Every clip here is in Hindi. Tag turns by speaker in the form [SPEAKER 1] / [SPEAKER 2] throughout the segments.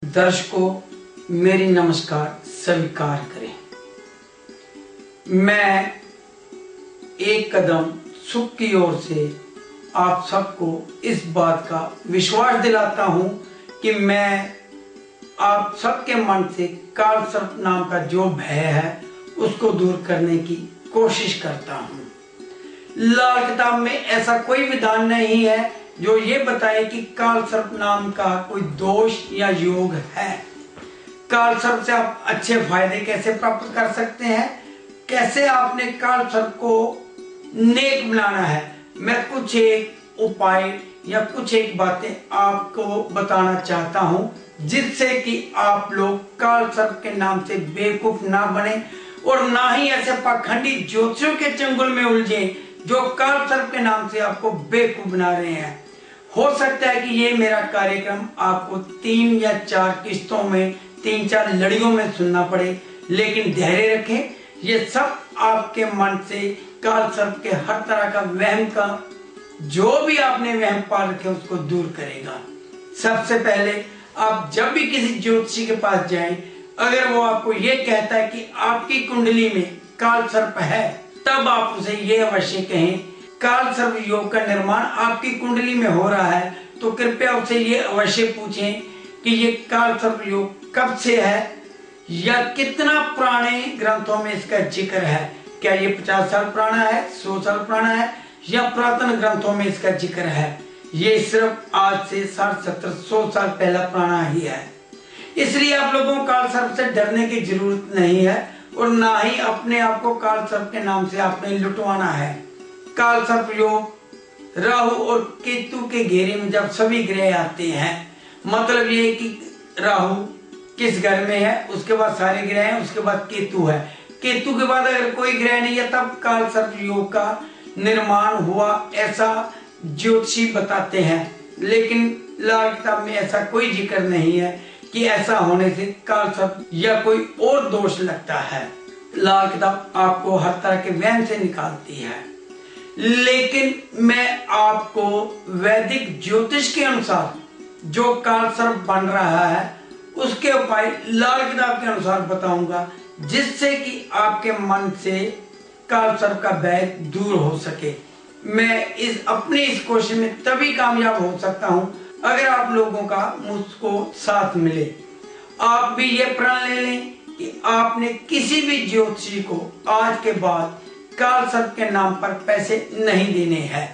[SPEAKER 1] दर्शकों मेरी नमस्कार स्वीकार करें। मैं एक कदम सुख की ओर से आप सबको इस बात का विश्वास दिलाता हूं कि मैं आप सबके मन से काल सर्प नाम का जो भय है उसको दूर करने की कोशिश करता हूं। लाल किताब में ऐसा कोई विधान नहीं है जो ये बताए कि काल सर्प नाम का कोई दोष या योग है। काल सर्प से आप अच्छे फायदे कैसे प्राप्त कर सकते हैं, कैसे आपने काल सर्प को नेक बनाना है, मैं कुछ एक उपाय या कुछ एक बातें आपको बताना चाहता हूं जिससे कि आप लोग काल सर्प के नाम से बेवकूफ ना बने और ना ही ऐसे पाखंडी ज्योतिषियों के चंगुल में उलझे जो काल सर्प के नाम से आपको बेवकूफ बना रहे हैं। हो सकता है कि ये मेरा कार्यक्रम आपको 3 या 4 किस्तों में 3-4 लड़ियों में सुनना पड़े, लेकिन धैर्य रखें। ये सब आपके मन से काल सर्प के हर तरह का वहम का जो भी आपने वहम पाल रखे उसको दूर करेगा। सबसे पहले आप जब भी किसी ज्योतिषी के पास जाएं, अगर वो आपको ये कहता है कि आपकी कुंडली में काल सर्प है, तब आप उसे ये अवश्य कहें काल सर्प योग का निर्माण आपकी कुंडली में हो रहा है, तो कृपया उससे ये अवश्य पूछें कि ये काल सर्प योग कब से है या कितना पुराने ग्रंथों में इसका जिक्र है। क्या ये 50 साल पुराना है, 100 साल पुराना है या पुरातन ग्रंथों में इसका जिक्र है। ये सिर्फ आज से 60-70-100 साल पहला पुराना ही है। इसलिए आप लोगों को काल सर्प से डरने की जरूरत नहीं है और ना ही अपने आप को काल सर्प के नाम से आपने लुटवाना है। काल सर्प योग राहु और केतु के घेरे में जब सभी ग्रह आते हैं, मतलब ये कि राहु किस घर में है, उसके बाद सारे ग्रह हैं, उसके बाद केतु है, केतु के बाद अगर कोई ग्रह नहीं है तब काल सर्प योग का निर्माण हुआ, ऐसा ज्योतिषी बताते हैं। लेकिन लाल किताब में ऐसा कोई जिक्र नहीं है कि ऐसा होने से काल सर्प या कोई और दोष लगता है। लाल किताब आपको हर तरह के वहम से निकालती है, लेकिन मैं आपको वैदिक ज्योतिष के अनुसार जो काल सर्प बन रहा है उसके उपाय लाल किताब के अनुसार बताऊंगा, जिससे कि आपके मन से काल सर्प का भय दूर हो सके। मैं अपनी इस कोशिश में तभी कामयाब हो सकता हूं अगर आप लोगों का मुझको साथ मिले। आप भी ये प्रण ले लें कि आपने किसी भी ज्योतिषी को आज के बाद काल सर्प के नाम पर पैसे नहीं देने हैं,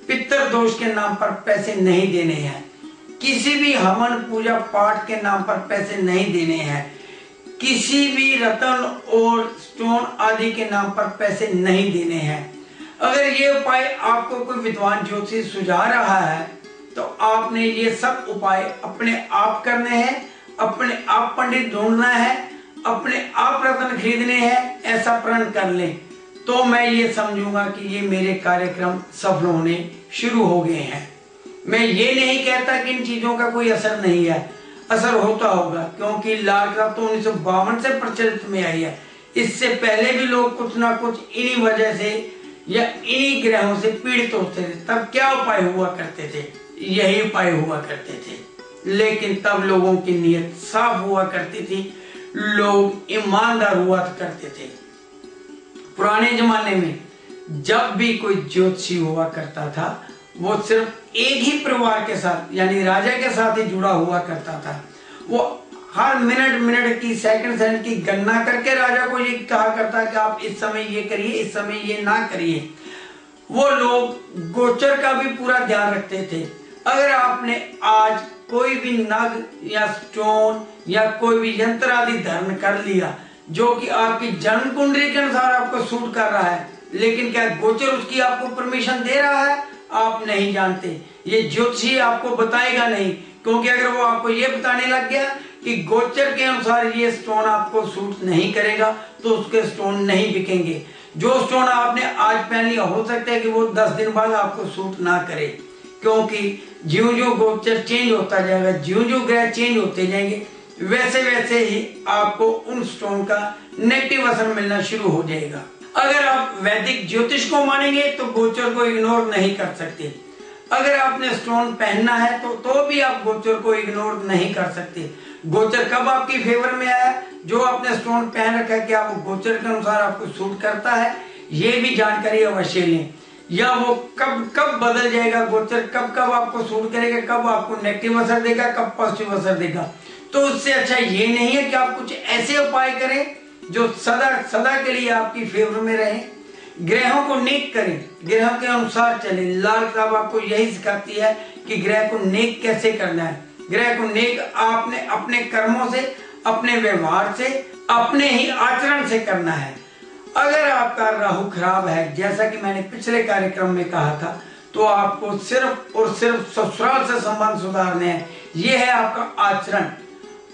[SPEAKER 1] पितर दोष के नाम पर पैसे नहीं देने हैं, किसी भी हवन पूजा पाठ के नाम पर पैसे नहीं देने हैं, किसी भी रतन और स्टोन आदि के नाम पर पैसे नहीं देने हैं। अगर ये उपाय आपको कोई विद्वान ज्योतिषी सुझा रहा है तो आपने ये सब उपाय अपने आप करने हैं, अपने आप पंडित ढूंढना है, अपने आप रतन खरीदने हैं, ऐसा प्रण कर लें तो मैं ये समझूंगा कि ये मेरे कार्यक्रम सफल होने शुरू हो गए हैं। मैं ये नहीं कहता कि इन चीजों का कोई असर नहीं है, असर होता होगा, क्योंकि लाल किताब तो 1952 से प्रचलित में आई है। इससे पहले भी लोग कुछ ना कुछ इन्हीं वजह से या इन्हीं ग्रहों से पीड़ित होते थे। तब क्या उपाय हुआ करते थे, यही उपाय हुआ करते थे, लेकिन तब लोगों की नीयत साफ हुआ करती थी, लोग ईमानदार हुआ करते थे। पुराने जमाने में जब भी कोई ज्योतिषी हुआ करता था वो सिर्फ एक ही परिवार के साथ यानी राजा के साथ ही जुड़ा हुआ करता था। वो हर मिनट की सेकंड की गणना करके राजा को ये कहा करता कि आप इस समय ये करिए, इस समय ये ना करिए। वो लोग गोचर का भी पूरा ध्यान रखते थे। अगर आपने आज कोई भी नग या स्टोन या कोई भी यंत्र आदि धारण कर लिया जो कि आपकी जन्म कुंडली के अनुसार आपको सूट कर रहा है, लेकिन क्या गोचर उसकी आपको परमिशन दे रहा है, आप नहीं जानते। ये ज्योतिषी आपको बताएगा नहीं, क्योंकि अगर वो आपको ये बताने लग गया कि गोचर के अनुसार ये स्टोन आपको सूट नहीं करेगा तो उसके स्टोन नहीं बिकेंगे। जो स्टोन आपने आज पहन लिया हो सकता है कि वो 10 दिन बाद आपको सूट ना करे, क्योंकि ज्यों-ज्यों गोचर चेंज होता जाएगा, ज्यों-ज्यों ग्रह चेंज होते जाएंगे, वैसे वैसे ही आपको उन स्टोन का नेगेटिव असर मिलना शुरू हो जाएगा। अगर आप वैदिक ज्योतिष को मानेंगे तो गोचर को इग्नोर नहीं कर सकते। अगर आपने स्टोन पहनना है तो भी आप गोचर को इग्नोर नहीं कर सकते। गोचर कब आपकी फेवर में आया, जो आपने स्टोन पहन रखा है, क्या वो गोचर के अनुसार आपको सूट करता है, ये भी जानकारी अवश्य लें। या वो कब कब बदल जाएगा गोचर, कब कब आपको सूट करेगा, कब आपको नेगेटिव असर देगा, कब पॉजिटिव असर देगा। तो उससे अच्छा ये नहीं है कि आप कुछ ऐसे उपाय करें जो सदा सदा के लिए आपकी फेवर में रहे। ग्रहों को नेक करें, ग्रहों के अनुसार चले। लाल किताब आपको यही सिखाती है कि ग्रह को नेक कैसे करना है। ग्रह को नेक आपने अपने कर्मों से, अपने व्यवहार से, अपने ही आचरण से करना है। अगर आपका राहु खराब है, जैसा कि मैंने पिछले कार्यक्रम में कहा था, तो आपको सिर्फ और सिर्फ ससुराल से संबंध सुधारने हैं। यह है आपका आचरण।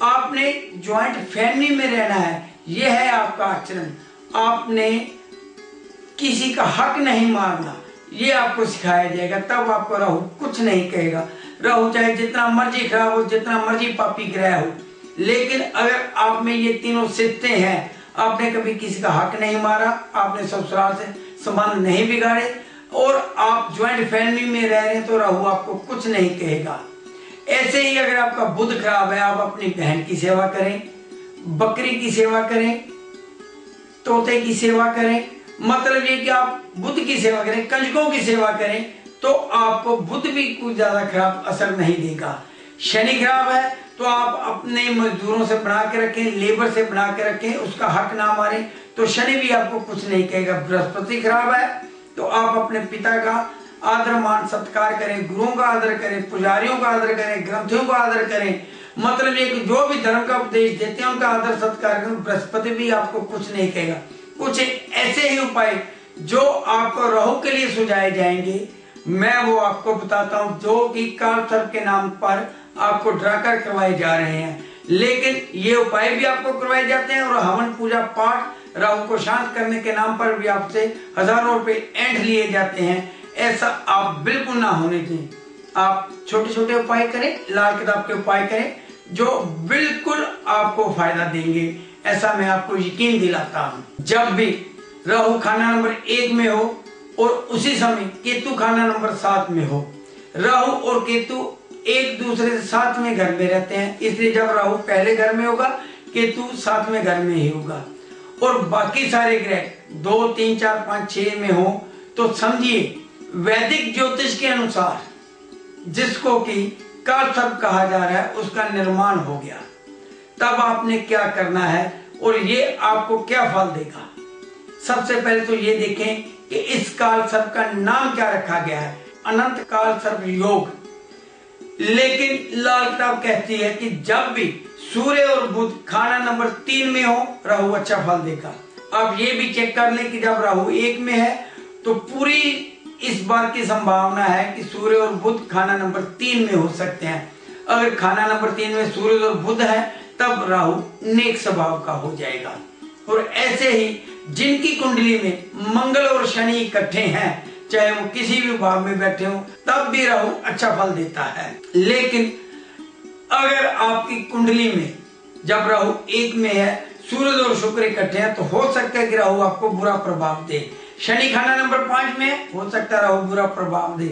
[SPEAKER 1] आपने ज्वाइंट फैमिली में रहना है, यह है आपका आचरण। आपने किसी का हक नहीं मारना, ये आपको सिखाया जाएगा। तब आपको राहु कुछ नहीं कहेगा। राहु चाहे जितना मर्जी खराब हो, जितना मर्जी पापी ग्रह हो, लेकिन अगर आप में ये तीनों सिद्धतें हैं, आपने कभी किसी का हक नहीं मारा, आपने ससुराल से संबंध नहीं बिगाड़े और आप ज्वाइंट फैमिली में रह रहे हैं, तो राहु आपको कुछ नहीं कहेगा। ऐसे ही अगर आपका बुध खराब है, आप अपनी बहन की सेवा करें, बकरी की सेवा करें, तोते की सेवा करें, मतलब ये कि आप बुध की सेवा करें, कंजकों की सेवा करें, तो आपको बुध भी कुछ ज्यादा खराब असर नहीं देगा। शनि खराब है तो आप अपने मजदूरों से बना के रखें, लेबर से बना के रखें, उसका हक ना मारें, तो शनि भी आपको कुछ नहीं कहेगा। बृहस्पति खराब है तो आप अपने पिता का आदर मान सत्कार करें, गुरुओं का आदर करें, पुजारियों का आदर करें, ग्रंथियों का आदर करें, मतलब ये जो भी धर्म का उपदेश देते हैं उनका आदर सत्कार करें। बृहस्पति भी आपको कुछ नहीं कहेगा। कुछ ऐसे ही उपाय जो आपको राहु के लिए सुझाए जाएंगे, मैं वो आपको बताता हूं, जो कि काल सर्प के नाम पर आपको डराकर करवाए जा रहे हैं। लेकिन ये उपाय भी आपको करवाए जाते हैं और हवन पूजा पाठ राहु को शांत करने के नाम पर भी आपसे हजारों रुपए ऐंठ लिए जाते हैं। ऐसा आप बिल्कुल ना होने दें। आप छोटे छोटे उपाय करें, लाल किताब के उपाय करें, जो बिल्कुल आपको फायदा देंगे, ऐसा मैं आपको यकीन दिलाता हूं। जब भी राहु खाना नंबर 1 में हो और उसी समय केतु खाना नंबर 7 में हो, राहु और केतु एक दूसरे से साथ में घर में रहते हैं, इसलिए जब राहु पहले घर में होगा, केतु 7वें घर में ही होगा, और बाकी सारे ग्रह 2, 3, 4, 5, 6 में हो, तो समझिए वैदिक ज्योतिष के अनुसार जिसको कि काल सर्प कहा जा रहा है, उसका निर्माण हो गया। तब आपने क्या करना है और ये आपको क्या फल देगा। सबसे पहले तो ये देखें कि इस काल सर्प का नाम क्या रखा गया है, अनंत काल सर्प योग। लेकिन लाल किताब कहती है कि जब भी सूर्य और बुध खाना नंबर 3 में हो, राहु अच्छा फल देगा। आप ये भी चेक कर लें कि जब राहु 1 में है तो पूरी इस बात की संभावना है कि सूर्य और बुध खाना नंबर 3 में हो सकते हैं। अगर खाना नंबर 3 में सूर्य और बुध है, तब राहु नेक स्वभाव का हो जाएगा। और ऐसे ही जिनकी कुंडली में मंगल और शनि इकट्ठे हैं, चाहे वो किसी भी भाव में बैठे हो, तब भी राहु अच्छा फल देता है। लेकिन अगर आपकी कुंडली में जब राहु 1 में है, सूर्य और शुक्र इकट्ठे हैं, तो हो सकता है कि राहु आपको बुरा प्रभाव दे। शनि खाना नंबर 5 में हो सकता है राहु बुरा प्रभाव दे।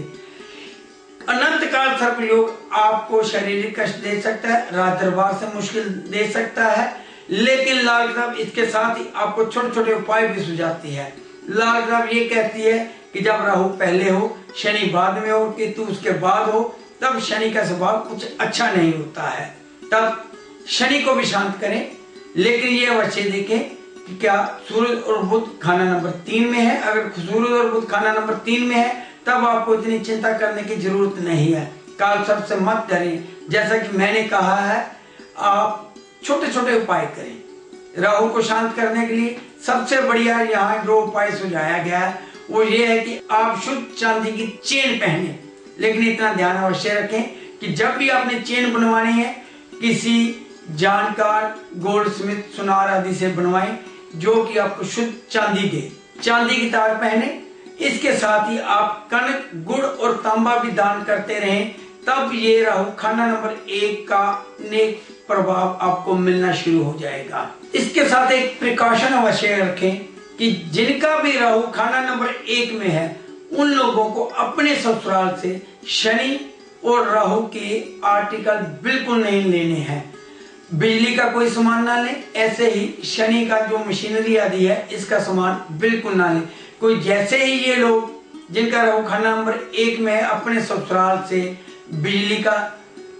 [SPEAKER 1] अनंत काल सर्प योग आपको शारीरिक कष्ट दे सकता है, रात दरबार से मुश्किल दे सकता है। लेकिन लाल किताब इसके साथ ही आपको छोटे छोटे उपाय भी सुझाती है। लाल किताब ये कहती है कि जब राहु पहले हो, शनि बाद में हो, केतु उसके बाद हो, तब शनि का स्वभाव कुछ अच्छा नहीं होता है। तब शनि को भी शांत करें। लेकिन ये अवश्य देखें कि क्या सूर्य और बुध खाना नंबर 3 में है। अगर सूर्य और बुध खाना नंबर 3 में है, तब आपको इतनी चिंता करने की जरूरत नहीं है। काल सर्प से मत डरें। जैसा कि मैंने कहा है, आप छोटे छोटे उपाय करें। राहु को शांत करने के लिए सबसे बढ़िया यहाँ जो उपाय सुझाया गया है वो ये है कि आप शुद्ध चांदी की चेन पहने। लेकिन इतना ध्यान अवश्य रखें कि जब भी आपने चेन बनवानी है, किसी जानकार गोल्ड स्मिथ, सुनार आदि से बनवाएं, जो कि आपको शुद्ध चांदी दे। चांदी की तार पहने। इसके साथ ही आप कनक, गुड़ और तांबा भी दान करते रहें, तब ये राहु खाना नंबर 1 का नेक प्रभाव आपको मिलना शुरू हो जाएगा। इसके साथ एक प्रिकॉशन अवश्य रखें कि जिनका भी राहु खाना नंबर 1 में है, उन लोगों को अपने ससुराल से शनि और राहु के आर्टिकल बिल्कुल नहीं लेने हैं। बिजली का कोई सामान ना लें, ऐसे ही शनि का जो मशीनरी आदि है इसका सामान बिल्कुल ना लें। कोई जैसे ही ये लोग जिनका राहु खाना नंबर 1 में है अपने ससुराल से बिजली का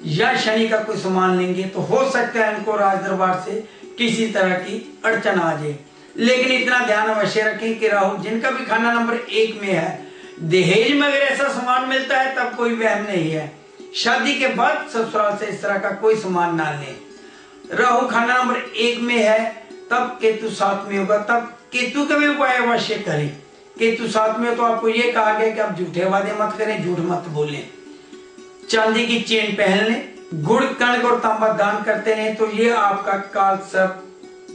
[SPEAKER 1] या शनि का कोई सामान लेंगे तो हो सकता है इनको राज दरबार से किसी तरह की अड़चन आ जाए। लेकिन इतना ध्यान अवश्य रखें कि राहु जिनका भी खाना नंबर 1 में है, दहेज में अगर ऐसा सामान मिलता है तब कोई वहम नहीं है। शादी के बाद ससुराल से इस तरह का कोई सामान ना लें। राहु खाना नंबर 1 में है तब केतु 7 में होगा, तब केतु का भी उपाय अवश्य करें। केतु 7 में तो आपको यह कहा गया कि आप झूठे वादे मत करें, झूठ मत बोलें, चांदी की चेन पहन लें, गुड़ कणक और तांबा दान करते रहे तो ये आपका काल सर्प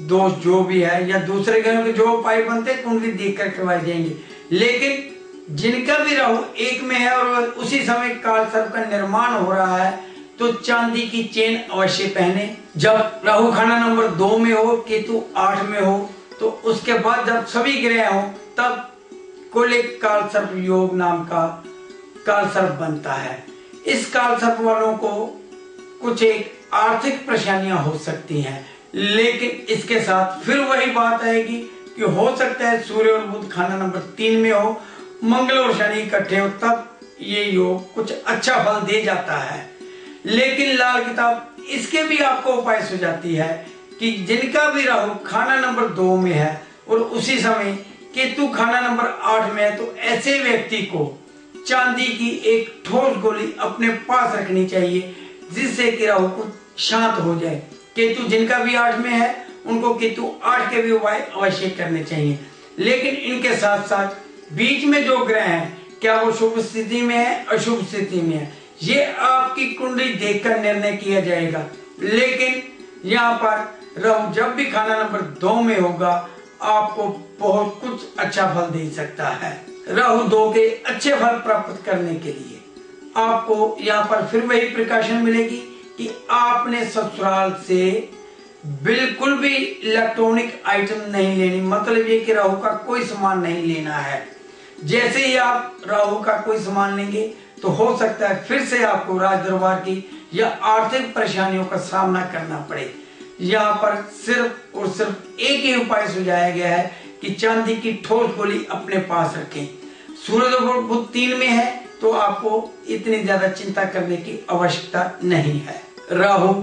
[SPEAKER 1] दोष जो भी है या दूसरे ग्रहों के जो उपाय बनते हैं कुंडली देखकर करवाए जाएंगे। लेकिन जिनका भी राहु 1 में है और उसी समय काल सर्प का निर्माण हो रहा है तो चांदी की चेन अवश्य पहने। जब राहु खाना नंबर 2 में हो, केतु 8 में हो तो उसके बाद जब सभी ग्रह हो तब कुल एक काल सर्प योग नाम का काल सर्प बनता है। इस काल सर्प वालों को कुछ एक आर्थिक परेशानियां हो सकती हैं, लेकिन इसके साथ फिर वही बात आएगी कि हो सकता है सूर्य और बुध खाना नंबर 3 में हो, मंगल और शनि इकट्ठे हो, तब ये योग कुछ अच्छा फल दे जाता है। लेकिन लाल किताब इसके भी आपको उपाय सुझाती है कि जिनका भी राहु खाना नंबर 2 में है और उसी समय केतु खाना नंबर 8 में है तो ऐसे व्यक्ति को चांदी की एक ठोस गोली अपने पास रखनी चाहिए जिससे कि राहु को शांत हो जाए। केतु जिनका भी 8 में है उनको केतु 8 के भी उपाय अवश्य करने चाहिए। लेकिन इनके साथ साथ बीच में जो ग्रह हैं क्या वो शुभ स्थिति में है अशुभ स्थिति में है, ये आपकी कुंडली देखकर निर्णय किया जाएगा। लेकिन यहाँ पर राहु जब भी खाना नंबर 2 में होगा आपको बहुत कुछ अच्छा फल दे सकता है। राहु 2 के अच्छे फल प्राप्त करने के लिए आपको यहाँ पर फिर वही प्रिकॉशन मिलेगी कि आपने ससुराल से बिल्कुल भी इलेक्ट्रॉनिक आइटम नहीं लेनी, मतलब ये कि राहु का कोई सामान नहीं लेना है। जैसे ही आप राहु का कोई सामान लेंगे तो हो सकता है फिर से आपको राज दरबार की या आर्थिक परेशानियों का सामना करना पड़े। यहाँ पर सिर्फ और सिर्फ एक ही उपाय सुझाया गया है कि चांदी की ठोस गोली अपने पास रखें। सूर्य और बुध 3 में है तो आपको इतनी ज्यादा चिंता करने की आवश्यकता नहीं है। राहु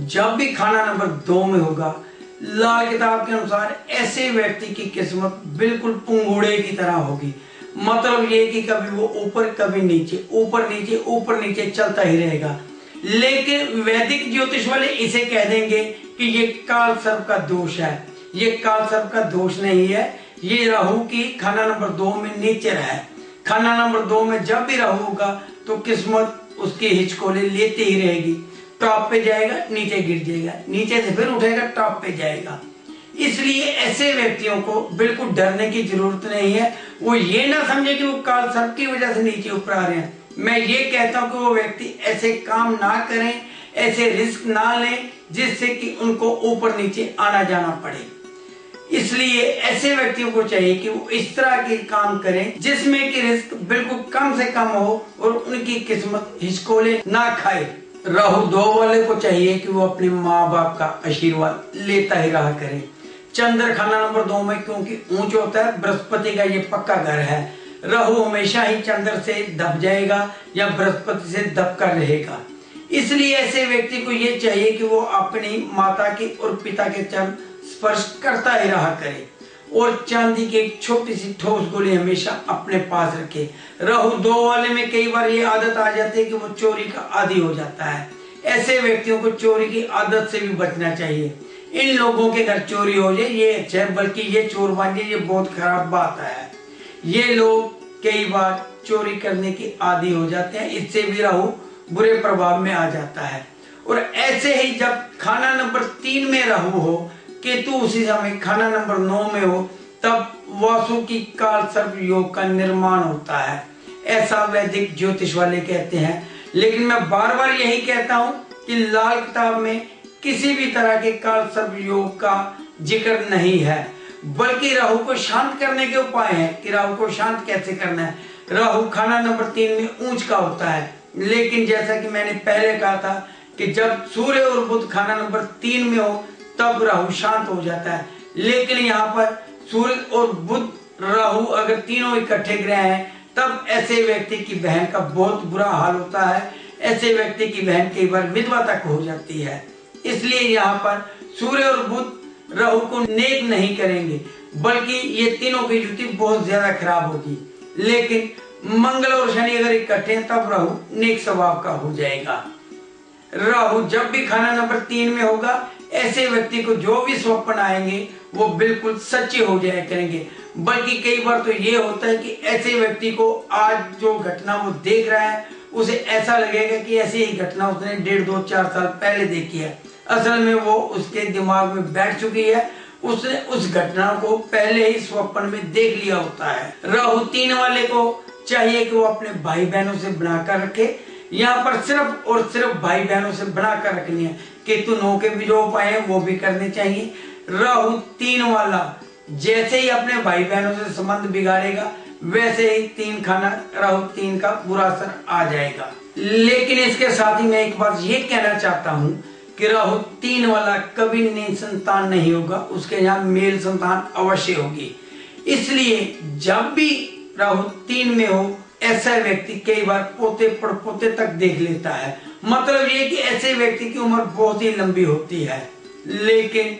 [SPEAKER 1] जब भी खाना नंबर 2 में होगा, लाल किताब के अनुसार ऐसे व्यक्ति की किस्मत बिल्कुल पुंगूड़े की तरह होगी। मतलब ये कि कभी वो ऊपर कभी नीचे, ऊपर नीचे चलता ही रहेगा। लेकिन वैदिक ज्योतिष वाले इसे कह देंगे कि ये काल सर्प का दोष है। ये काल सर्प का दोष नहीं है, ये राहु की खाना नंबर 2 में नेचर है। खाना नंबर 2 में जब भी राहु होगा तो किस्मत उसकी हिचकोले लेते ही रहेगी। टॉप पे जाएगा, नीचे गिर जाएगा, नीचे से फिर उठेगा, टॉप पे जाएगा। इसलिए ऐसे व्यक्तियों को बिल्कुल डरने की जरूरत नहीं है। वो ये ना समझे कि वो काल सर्प की वजह से नीचे ऊपर आ रहे हैं। मैं ये कहता हूं कि वो व्यक्ति ऐसे काम ना करें, ऐसे रिस्क ना लें जिससे कि उनको ऊपर नीचे आना जाना पड़े। इसलिए ऐसे व्यक्तियों को चाहिए कि वो इस तरह के काम करें जिसमें कि रिस्क बिल्कुल कम से कम हो और उनकी किस्मत हिचकोले ना खाए। राहु 2 वाले को चाहिए कि वो अपने माँ बाप का आशीर्वाद लेता ही रहा करे। चंद्र खाना नंबर 2 में क्योंकि ऊंच होता है, बृहस्पति का ये पक्का घर है। राहु हमेशा ही चंद्र से दब जाएगा या बृहस्पति से दब कर रहेगा। इसलिए ऐसे व्यक्ति को ये चाहिए कि वो अपनी माता के और पिता के चरण स्पर्श करता ही रहा करे और चांदी की एक छोटी सी ठोस गोली हमेशा अपने पास रखे। राहु 2 वाले में कई बार ये आदत आ जाती है कि वो चोरी का आदी हो जाता है। ऐसे व्यक्तियों को चोरी की आदत से भी बचना चाहिए। इन लोगों के घर चोरी हो जाए ये अच्छा है, बल्कि ये चोर बन जाए ये बहुत खराब बात है। ये लोग कई बार चोरी करने की आदी हो जाते हैं, इससे भी राहु बुरे प्रभाव में आ जाता है। और ऐसे ही जब खाना नंबर 3 में राहु हो, केतु उसी समय खाना नंबर 9 में हो, तब वासु की काल सर्प योग का निर्माण होता है, ऐसा वैदिक ज्योतिष वाले कहते हैं। लेकिन मैं बार बार यही कहता हूं कि लाल किताब में किसी भी तरह के काल सर्प योग का जिक्र नहीं है, बल्कि राहु को शांत करने के उपाय हैं कि राहु को शांत कैसे करना है। राहु खाना नंबर 3 में ऊंच का होता है, लेकिन जैसा कि मैंने पहले कहा था कि जब सूर्य और बुध खाना नंबर 3 में हो तब राहु शांत हो जाता है। लेकिन यहाँ पर सूर्य और बुध राहु अगर तीनों इकट्ठे ग्रह हैं तब ऐसे व्यक्ति की बहन का बहुत बुरा हाल होता है। ऐसे व्यक्ति की बहन कई बार विधवा तक हो जाती है। इसलिए यहाँ पर सूर्य और बुध राहु को नेक नहीं करेंगे, बल्कि ये तीनों की युति बहुत ज्यादा खराब होगी। लेकिन मंगल और शनि अगर इकट्ठे हैं तब राहु नेक स्वभाव का हो जाएगा। राहु जब भी खाना नंबर 3 में होगा ऐसे व्यक्ति को जो भी स्वप्न आएंगे वो बिल्कुल सच्चे हो जाया करेंगे। बल्कि कई बार तो ये होता है कि ऐसे व्यक्ति को आज जो घटना वो देख रहा है उसे ऐसा लगेगा कि ऐसी ही घटना उसने 1.5, 2, 4 साल पहले देखी है। असल में वो उसके दिमाग में बैठ चुकी है, उसने उस घटना को पहले ही स्वप्न में देख लिया होता है। राहु 3 वाले को चाहिए कि वो अपने भाई बहनों से बनाकर रखे। यहाँ पर सिर्फ और सिर्फ भाई बहनों से बनाकर रखनी है। केतु 9 के भी जो उपाय है वो भी करने चाहिए। राहु 3 वाला जैसे ही अपने भाई बहनों से संबंध बिगाड़ेगा वैसे ही 3 खाना राहु 3 का बुरा असर आ जाएगा। लेकिन इसके साथ ही मैं एक बात ये कहना चाहता हूँ कि राहु 3 वाला कभी निसंतान नहीं होगा, उसके यहाँ मेल संतान अवश्य होगी। इसलिए जब भी राहु 3 में हो ऐसा व्यक्ति कई बार पोते पड़पोते तक देख लेता है। मतलब ये कि ऐसे व्यक्ति की उम्र बहुत ही लंबी होती है। लेकिन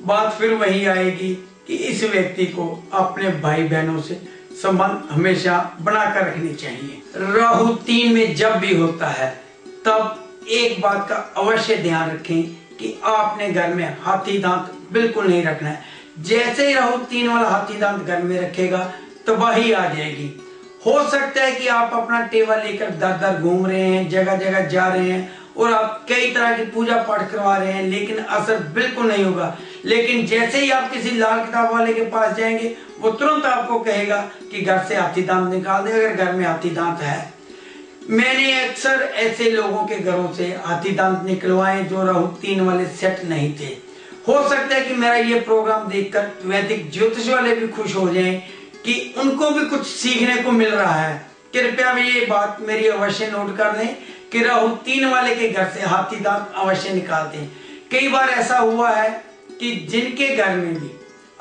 [SPEAKER 1] बात फिर वही आएगी कि इस व्यक्ति को अपने भाई बहनों से संबंध हमेशा बनाकर रखनी चाहिए। राहु 3 में जब भी होता है तब एक बात का अवश्य ध्यान रखें कि आपने घर में हाथी दांत बिल्कुल नहीं रखना है। जैसे ही राहु 3 वाला हाथी दांत घर में रखेगा तबाही आ जाएगी। हो सकता है कि आप अपना टेबल लेकर दर दर घूम रहे हैं, जगह जगह जा रहे हैं और आप कई तरह की पूजा पाठ करवा रहे हैं, लेकिन असर बिल्कुल नहीं होगा। लेकिन जैसे ही आप किसी लाल किताब वाले के पास जाएंगे वो तुरंत आपको कहेगा कि घर से हाथी दांत निकाल दे अगर घर में हाथी दांत है। मैंने अक्सर ऐसे लोगों के घरों से हाथी दांत निकलवाए जो राहु 3 वाले सेट नहीं थे। हो सकता है कि मेरा ये प्रोग्राम देखकर वैदिक ज्योतिष वाले भी खुश हो जाएं कि उनको भी कुछ सीखने को मिल रहा है। कृपया भी ये बात मेरी अवश्य नोट कर लें कि राहु 3 वाले के घर से हाथी दांत अवश्य निकालते हैं। कई बार ऐसा हुआ है कि जिनके घर में भी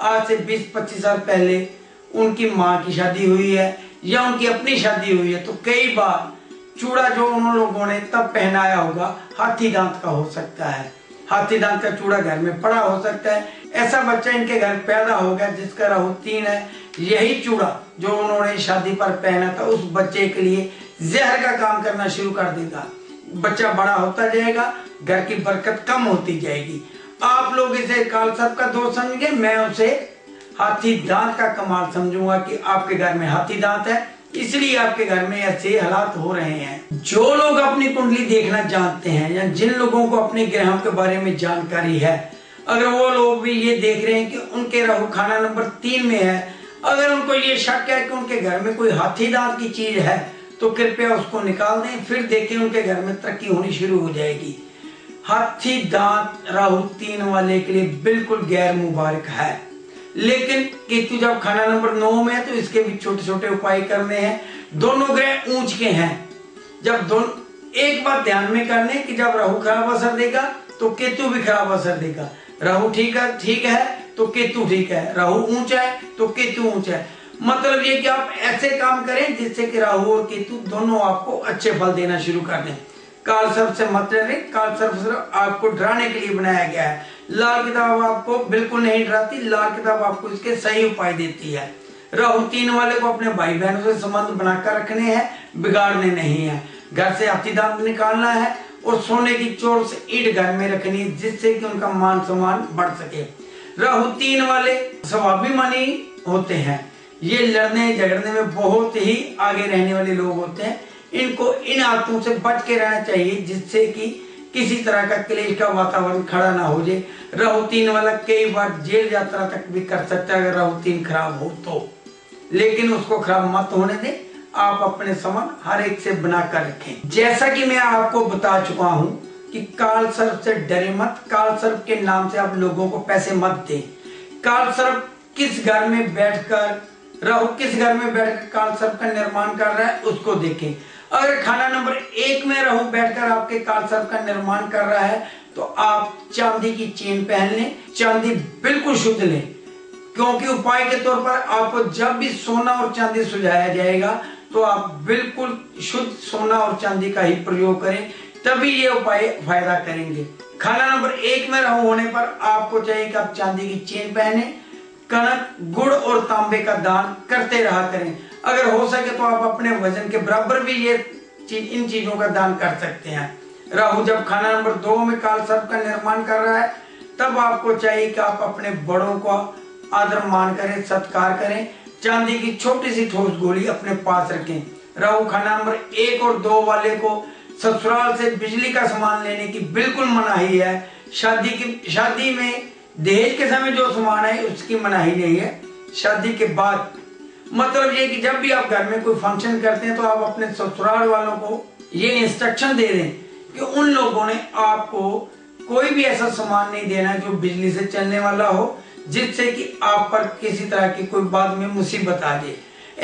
[SPEAKER 1] आज से 20-25 साल पहले उनकी माँ की शादी हुई है या उनकी अपनी शादी हुई है तो कई बार चूड़ा जो उन लोगों ने तब पहनाया होगा हाथी दांत का हो सकता है। हाथी दांत का चूड़ा घर में पड़ा हो सकता है। ऐसा बच्चा इनके घर पैदा हो गया जिसका राहु 3 है। यही चूड़ा जो उन्होंने शादी पर पहना था उस बच्चे के लिए जहर का काम करना शुरू कर देगा। बच्चा बड़ा होता जाएगा, घर की बरकत कम होती जाएगी। आप लोग इसे कालसर्प का दोष समझेंगे, मैं उसे हाथी दांत का कमाल समझूंगा कि आपके घर में हाथी दांत है इसलिए आपके घर में ऐसे हालात हो रहे हैं। जो लोग अपनी कुंडली देखना जानते हैं या जिन लोगों को अपने ग्रहों के बारे में जानकारी है, अगर वो लोग भी ये देख रहे हैं कि उनके राहु खाना नंबर 3 में है, अगर उनको ये शक है कि उनके घर में कोई हाथी दांत की चीज है तो कृपया उसको निकाल दें, फिर देखें उनके घर में तरक्की होनी शुरू हो जाएगी। हाथी दांत राहु 3 वाले के लिए बिल्कुल गैर मुबारक है। लेकिन केतु जब खाना नंबर 9 में है तो इसके भी छोटे छोटे उपाय करने हैं। दोनों ग्रह ऊंच के हैं। जब दोनों एक बात ध्यान में करने कि जब राहु खराब असर देगा तो केतु भी खराब असर देगा। राहु ठीक है तो केतु ठीक है, राहु ऊंचा है तो केतु ऊंचा है। मतलब ये कि आप ऐसे काम करें जिससे कि राहु और केतु दोनों आपको अच्छे फल देना शुरू कर दें। कालसर्प से मत डरे, कालसर्प आपको डराने के लिए बनाया गया है। लाल किताब आपको बिल्कुल नहीं डराती, लाल किताब आपको इसके सही उपाय देती है। राहु 3 वाले को अपने भाई बहनों से संबंध बनाकर रखने हैं, बिगाड़ने नहीं है। घर से हाथी दांत निकालना है और सोने की चोर से ईंट घर में रखनी है जिससे कि उनका मान सम्मान बढ़ सके। राहु 3 वाले स्वाभिमानी होते हैं, ये लड़ने झगड़ने में बहुत ही आगे रहने वाले लोग होते हैं। इनको इन आदतों से बच के रहना चाहिए जिससे कि किसी तरह का क्लेश का वातावरण खड़ा ना हो जाए। राहु 3 वाला कई बार जेल यात्रा तक भी कर सकता है अगर राहु 3 खराब हो तो, लेकिन उसको खराब मत होने दें। आप अपने संबंध हर एक से बनाकर रखें। जैसा कि मैं आपको बता चुका हूं कि कालसर्प से डरे मत, कालसर्प के नाम से आप लोगों को पैसे मत दें। कालसर्प किस घर में बैठकर राहु किस घर में बैठकर काल सर्प का निर्माण कर रहा है उसको देखें। अगर खाना नंबर 1 में राहु बैठकर आपके काल सर्प का निर्माण कर रहा है तो आप चांदी की चेन पहन लें, चांदी बिल्कुल शुद्ध लें, क्योंकि उपाय के तौर पर आपको जब भी सोना और चांदी सुझाया जाएगा तो आप बिल्कुल शुद्ध सोना और चांदी का ही प्रयोग करें, तभी ये उपाय फायदा करेंगे। खाना नंबर 1 में राहु होने पर आपको चाहिए कि आप चांदी की चेन पहने, कनक, गुड़ और तांबे का दान करते रहा करें। अगर हो सके तो आप अपने वजन के बराबर भी इन चीजों का दान कर सकते हैं। राहु जब खाना नंबर 2 में काल सर्प का निर्माण कर रहा है तब आपको चाहिए कि आप अपने बड़ों को आदर मान करें, सत्कार करें, चांदी की छोटी सी ठोस गोली अपने पास रखें। राहु खाना नंबर 1 और 2 वाले को ससुराल से बिजली का सामान लेने की बिल्कुल मनाही है। शादी में दहेज के समय जो सामान है उसकी मनाही नहीं है। शादी के बाद मतलब ये कि जब भी आप घर में कोई फंक्शन करते हैं तो आप अपने ससुराल वालों को ये इंस्ट्रक्शन दे दें कि उन लोगों ने आपको कोई भी ऐसा सामान नहीं देना जो बिजली से चलने वाला हो, जिससे कि आप पर किसी तरह की कोई बाद में मुसीबत आ जाए।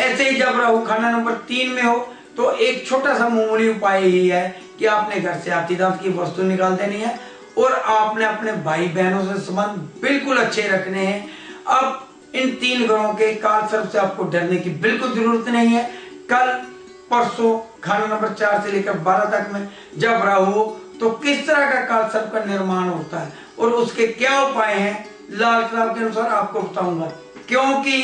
[SPEAKER 1] ऐसे ही जब राहु खाना नंबर 3 में हो तो एक छोटा सा मामूली उपाय यही है कि आपने घर से आती दांत की वस्तु निकाल देनी है और आपने अपने भाई बहनों से संबंध बिल्कुल अच्छे रखने हैं। अब इन 3 ग्रहों के काल सर्प से आपको डरने की बिल्कुल जरूरत नहीं है। कल परसों खाना नंबर 4 से लेकर 12 तक में जब राहु हो तो किस तरह का काल सर्प का निर्माण होता है और उसके क्या उपाय हैं लाल किताब के अनुसार आपको बताऊंगा, क्योंकि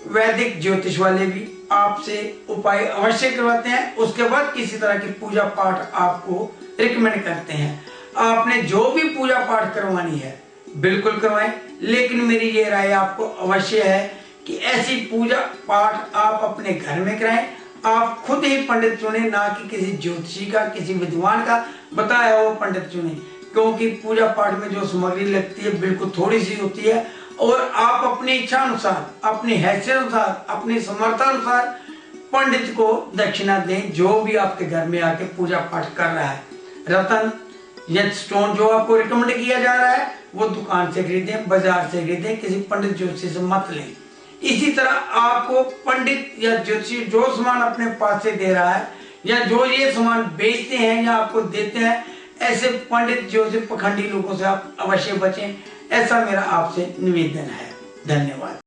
[SPEAKER 1] वैदिक ज्योतिष वाले भी आपसे उपाय अवश्य करवाते हैं, उसके बाद किसी तरह की पूजा पाठ आपको रिकमेंड करते हैं। आपने जो भी पूजा पाठ करवानी है बिल्कुल करवाएं, लेकिन मेरी ये राय आपको अवश्य है कि ऐसी पूजा पाठ आप अपने घर में कराएं। आप खुद ही पंडित चुने, ना कि किसी ज्योतिषी का, किसी विद्वान का बताया हुआ पंडित चुने, क्योंकि पूजा पाठ में जो सामग्री लगती है बिल्कुल थोड़ी सी होती है और आप अपनी इच्छा अनुसार, अपनी हैसियत अनुसार, अपनी समर्थानुसार पंडित को दक्षिणा दें जो भी आपके घर में आके पूजा पाठ कर रहा है। रतन या स्टोन जो आपको रिकमेंड किया जा रहा है वो दुकान से खरीदें, बाजार से खरीदें, किसी पंडित ज्योतिषी से मत लें। इसी तरह आपको पंडित या ज्योतिषी जो सामान अपने पास से दे रहा है या जो ये सामान बेचते हैं या आपको देते हैं, ऐसे पंडित ज्योतिषी पखंडी लोगों से आप अवश्य बचें, ऐसा मेरा आपसे निवेदन है। धन्यवाद।